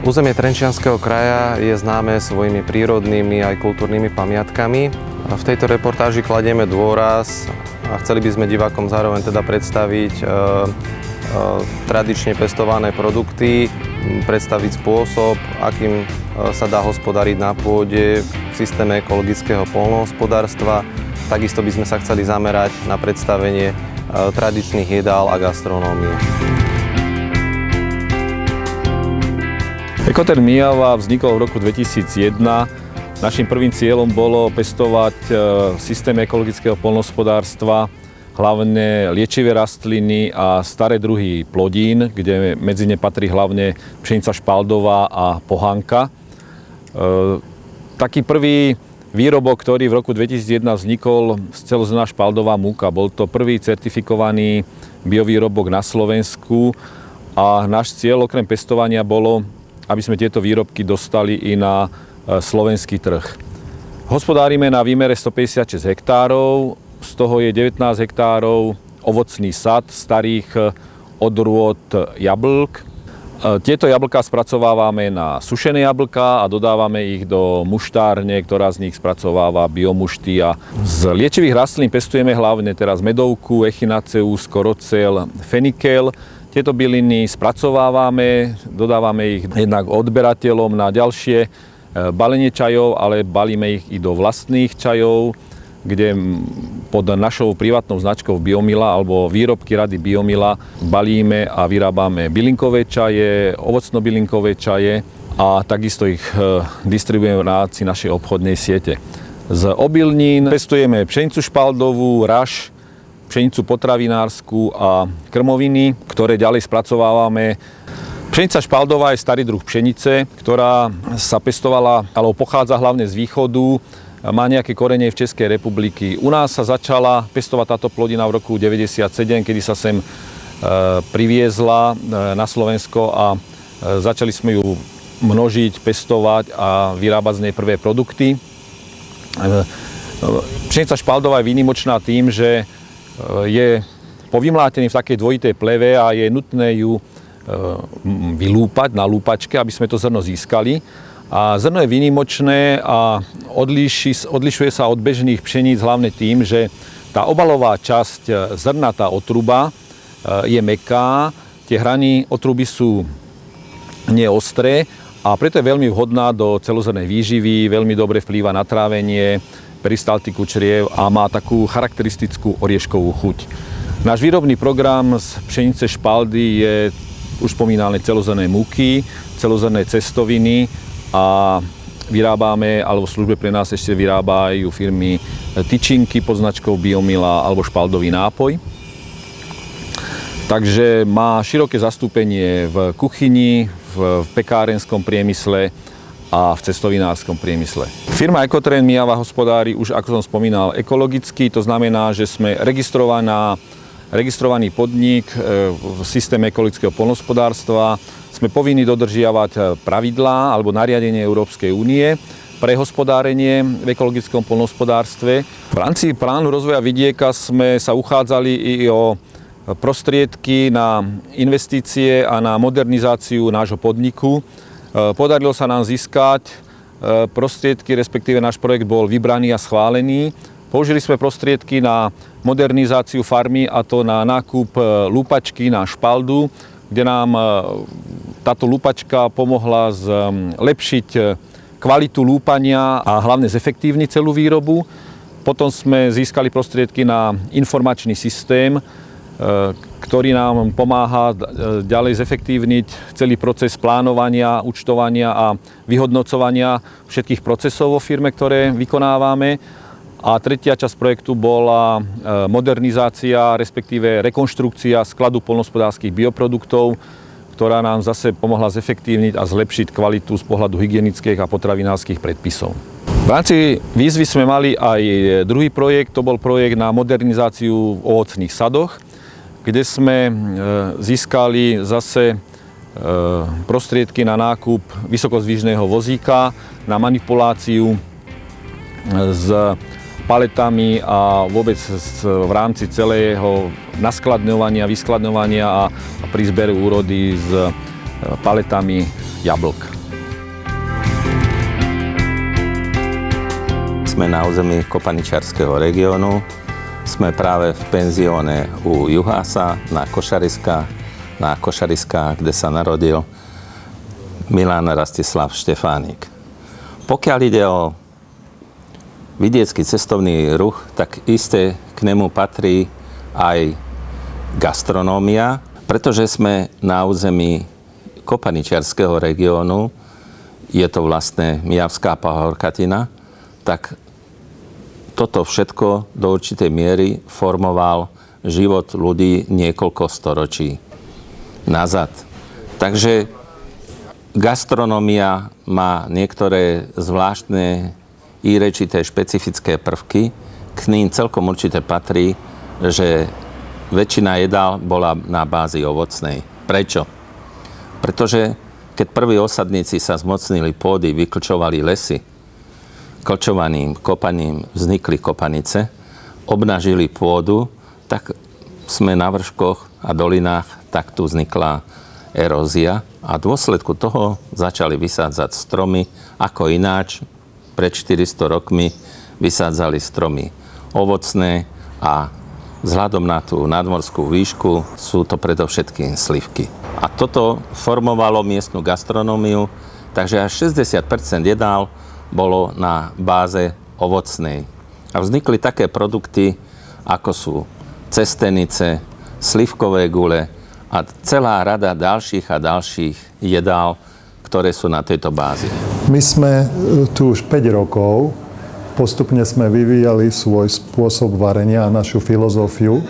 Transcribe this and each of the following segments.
Územie Trenčianskeho kraja je známe svojimi prírodnými aj kultúrnymi pamiatkami. V tejto reportáži kladieme dôraz a chceli by sme divákom zároveň teda predstaviť tradične pestované produkty, predstaviť spôsob, akým sa dá hospodáriť na pôde v systéme ekologického poľnohospodárstva. Takisto by sme sa chceli zamerať na predstavenie tradičných jedál a gastronómie. Ekoterm Myjava vznikol v roku 2001. Naším prvým cieľom bolo pestovať systém ekologického poľnohospodárstva, hlavne liečivé rastliny a staré druhy plodín, kde medzi ne patrí hlavne pšenica špaldová a pohanka. Taký prvý výrobok, ktorý v roku 2001 vznikol, celozrnná špaldová múka. Bol to prvý certifikovaný biovýrobok na Slovensku a náš cieľ okrem pestovania bolo, aby sme tieto výrobky dostali i na slovenský trh. Hospodárime na výmere 156 hektárov, z toho je 19 hektárov ovocný sad starých odrôd jablk. Tieto jablká spracovávame na sušené jablká a dodávame ich do muštárne, ktorá z nich spracováva biomušty. A z liečivých rastlín pestujeme hlavne teraz medovku, echinaceus, korocel, fenikel. Tieto byliny spracovávame, dodávame ich jednak odberateľom na ďalšie balenie čajov, ale balíme ich i do vlastných čajov, kde pod našou privátnou značkou Biomila alebo výrobky rady Biomila balíme a vyrábame bylinkové čaje, ovocno-bylinkové čaje a takisto ich distribuujeme v rámci našej obchodnej siete. Z obilnín pestujeme pšenicu špaldovú, raž, pšenicu potravinárskú a krmoviny, ktoré ďalej spracovávame. Pšenica špaldová je starý druh pšenice, ktorá sa pestovala, alebo pochádza hlavne z východu, má nejaké korene v Českej republiky. U nás sa začala pestovať táto plodina v roku 1997, kedy sa sem priviezla na Slovensko a začali sme ju množiť, pestovať a vyrábať z nej prvé produkty. Pšenica špaldová je výnimočná tým, že je povymlátený v takej dvojitej pleve a je nutné ju vylúpať na lúpačke, aby sme to zrno získali. A zrno je výnimočné a odlišuje sa od bežných pšeníc hlavne tým, že tá obalová časť zrna, tá otruba, je mäkká, tie hrany otruby sú neostré a preto je veľmi vhodná do celozrnnej výživy, veľmi dobre vplýva na trávenie, peristaltiku čriev a má takú charakteristickú orieškovú chuť. Náš výrobný program z pšenice špaldy je už spomínané celozrnné múky, celozrnné cestoviny a vyrábame, alebo v službe pre nás ešte vyrábajú firmy tyčinky pod značkou Biomila alebo špaldový nápoj. Takže má široké zastúpenie v kuchyni, v pekárenskom priemysle a v cestovinárskom priemysle. Firma Ekoterm Myjava hospodári už, ako som spomínal, ekologicky, to znamená, že sme registrovaný podnik v systéme ekologického poľnohospodárstva. Sme povinní dodržiavať pravidlá alebo nariadenie Európskej únie pre hospodárenie v ekologickom poľnohospodárstve. V rámci plánu rozvoja vidieka sme sa uchádzali i o prostriedky na investície a na modernizáciu nášho podniku. Podarilo sa nám získať prostriedky, respektíve náš projekt bol vybraný a schválený. Použili sme prostriedky na modernizáciu farmy, a to na nákup lúpačky na špaldu, kde nám táto lúpačka pomohla zlepšiť kvalitu lúpania a hlavne zefektívniť celú výrobu. Potom sme získali prostriedky na informačný systém, ktorý nám pomáha ďalej zefektívniť celý proces plánovania, účtovania a vyhodnocovania všetkých procesov vo firme, ktoré vykonávame. A tretia časť projektu bola modernizácia, respektíve rekonštrukcia skladu poľnohospodárskych bioproduktov, ktorá nám zase pomohla zefektívniť a zlepšiť kvalitu z pohľadu hygienických a potravinárskych predpisov. V rámci výzvy sme mali aj druhý projekt, to bol projekt na modernizáciu v ovocných sadoch, kde sme získali zase prostriedky na nákup vysokozdvižného vozíka, na manipuláciu s paletami a vôbec v rámci celého naskladňovania, vyskladňovania a pri zbere úrody z paletami jablk. Sme na území kopaničiarskeho regiónu. Sme práve v penzióne u Juhása na Košariskách, kde sa narodil Milan Rastislav Štefánik. Pokiaľ ide o vidiecký cestovný ruch, tak isté k nemu patrí aj gastronómia, pretože sme na území kopaničiarskeho regiónu, je to vlastne Mijavská pahorkatina, tak toto všetko do určitej miery formoval život ľudí niekoľko storočí nazad. Takže gastronómia má niektoré zvláštne írečité špecifické prvky. K ním celkom určite patrí, že väčšina jedál bola na bázi ovocnej. Prečo? Pretože keď prví osadníci sa zmocnili pôdy, vyklčovali lesy, klčovaním, kopaním vznikli kopanice, obnažili pôdu, tak sme na vrškoch a dolinách, tak tu vznikla erózia a v dôsledku toho začali vysádzať stromy, ako ináč pred 400 rokmi vysádzali stromy ovocné a vzhľadom na tú nadmorskú výšku sú to predovšetkým slivky. A toto formovalo miestnu gastronómiu, takže až 60% jedál bolo na báze ovocnej. A vznikli také produkty, ako sú cestenice, slivkové gule a celá rada ďalších a ďalších jedál, ktoré sú na tejto bázi. My sme tu už 5 rokov. Postupne sme vyvíjali svoj spôsob varenia a našu filozofiu.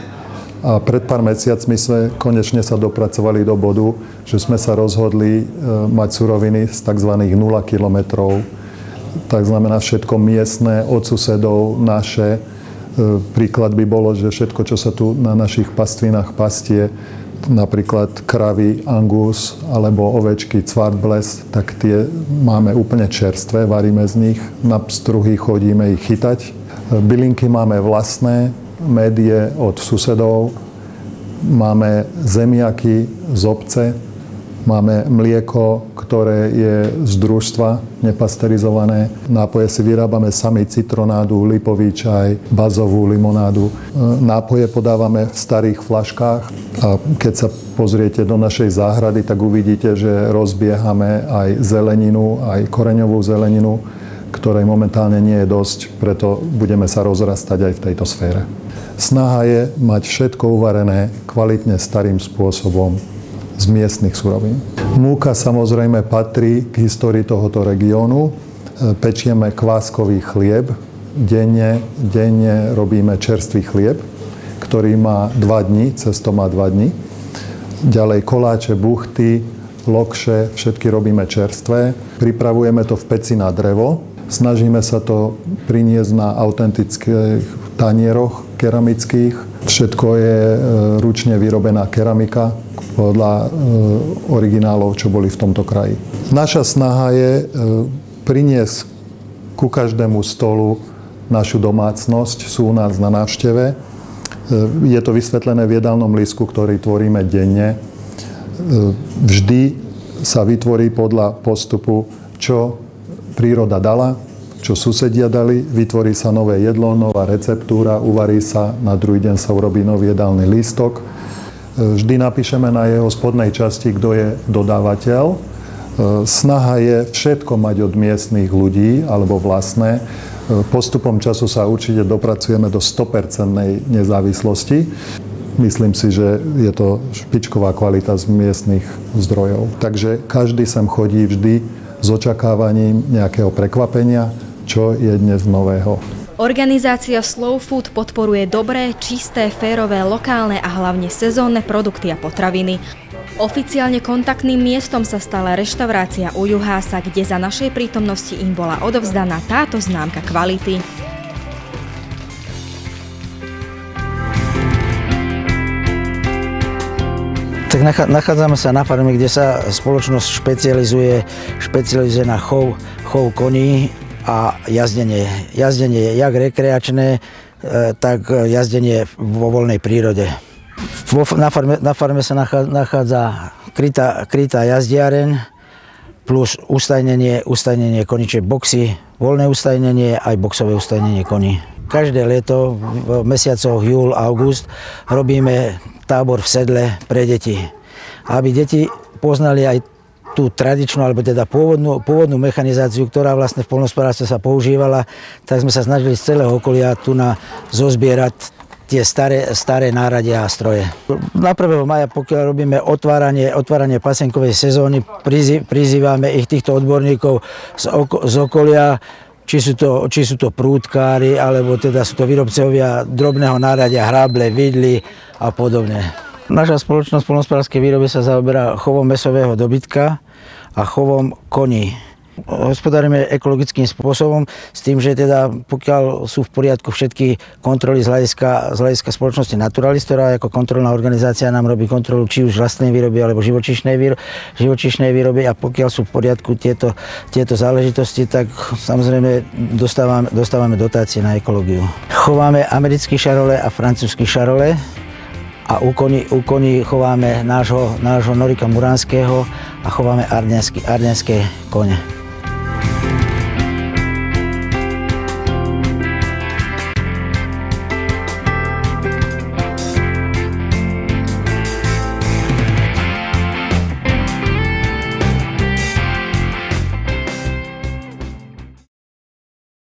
A pred pár mesiacmi sme konečne sa dopracovali do bodu, že sme sa rozhodli mať suroviny z tzv. 0 kilometrov. Tak znamená všetko miestne, od susedov, naše. Príklad by bolo, že všetko, čo sa tu na našich pastvinách pastie, napríklad kravy, angus alebo ovečky, cvartbles, tak tie máme úplne čerstvé, varíme z nich, na pstruhy chodíme ich chytať. Bylinky máme vlastné, med je od susedov, máme zemiaky z obce, máme mlieko, ktoré je z družstva, nepasterizované. Nápoje si vyrábame sami, citronádu, lipový čaj, bazovú limonádu. Nápoje podávame v starých fľaškách a keď sa pozriete do našej záhrady, tak uvidíte, že rozbiehame aj zeleninu, aj koreňovú zeleninu, ktorej momentálne nie je dosť, preto budeme sa rozrastať aj v tejto sfére. Snaha je mať všetko uvarené kvalitne starým spôsobom z miestnych surovín. Múka samozrejme patrí k histórii tohoto regiónu. Pečieme kváskový chlieb. Denne robíme čerstvý chlieb, ktorý má 2 dni, cesto má 2 dni. Ďalej koláče, buchty, lokše, všetky robíme čerstvé. Pripravujeme to v peci na drevo. Snažíme sa to priniesť na autentických tanieroch keramických. Všetko je ručne vyrobená keramika podľa originálov, čo boli v tomto kraji. Naša snaha je priniesť ku každému stolu našu domácnosť. Sú u nás na návšteve. Je to vysvetlené v jedálnom lístku, ktorý tvoríme denne. Vždy sa vytvorí podľa postupu, čo príroda dala, čo susedia dali, vytvorí sa nové jedlo, nová receptúra, uvarí sa, na druhý deň sa urobí nový jedálny lístok. Vždy napíšeme na jeho spodnej časti, kto je dodávateľ. Snaha je všetko mať od miestnych ľudí alebo vlastné. Postupom času sa určite dopracujeme do 100% nezávislosti. Myslím si, že je to špičková kvalita z miestnych zdrojov. Takže každý sem chodí vždy s očakávaním nejakého prekvapenia, čo je dnes nového. Organizácia Slow Food podporuje dobré, čisté, férové, lokálne a hlavne sezónne produkty a potraviny. Oficiálne kontaktným miestom sa stala reštaurácia u Juhása, kde za našej prítomnosti im bola odovzdaná táto známka kvality. Tak nachádzame sa na farme, kde sa spoločnosť špecializuje na chov koní a jazdenie. Jazdenie jak rekreačné, tak jazdenie vo voľnej prírode. Na farme sa nachádza krytá jazdiareň plus ustajnenie koniče boxy, voľné ustajnenie aj boxové ustajnenie koní. Každé leto v mesiacoch júl, august robíme tábor v sedle pre deti. Aby deti poznali aj tú tradičnú, alebo teda pôvodnú mechanizáciu, ktorá vlastne v poľnohospodárstve sa používala, tak sme sa snažili z celého okolia tu zozbierať tie staré náradia a stroje. Na 1. mája, pokiaľ robíme otváranie pasienkovej sezóny, prizývame týchto odborníkov z okolia, či sú to prúdkári, alebo teda sú to výrobcovia drobného náradia, hráble, vidly a podobne. Naša spoločnosť poľnohospodárskej výroby sa zaoberá chovom mäsového dobytka a chovom koní. Hospodárime ekologickým spôsobom s tým, že teda pokiaľ sú v poriadku všetky kontroly z hľadiska spoločnosti Naturalis, ktorá ako kontrolná organizácia nám robí kontrolu či už vlastnej výroby alebo živočíšnej výroby, a pokiaľ sú v poriadku tieto záležitosti, tak samozrejme dostávame dotácie na ekológiu. Chováme americký šarole a francúzsky šarole. A u koní chováme nášho norika muránskeho a chováme ardenské kone.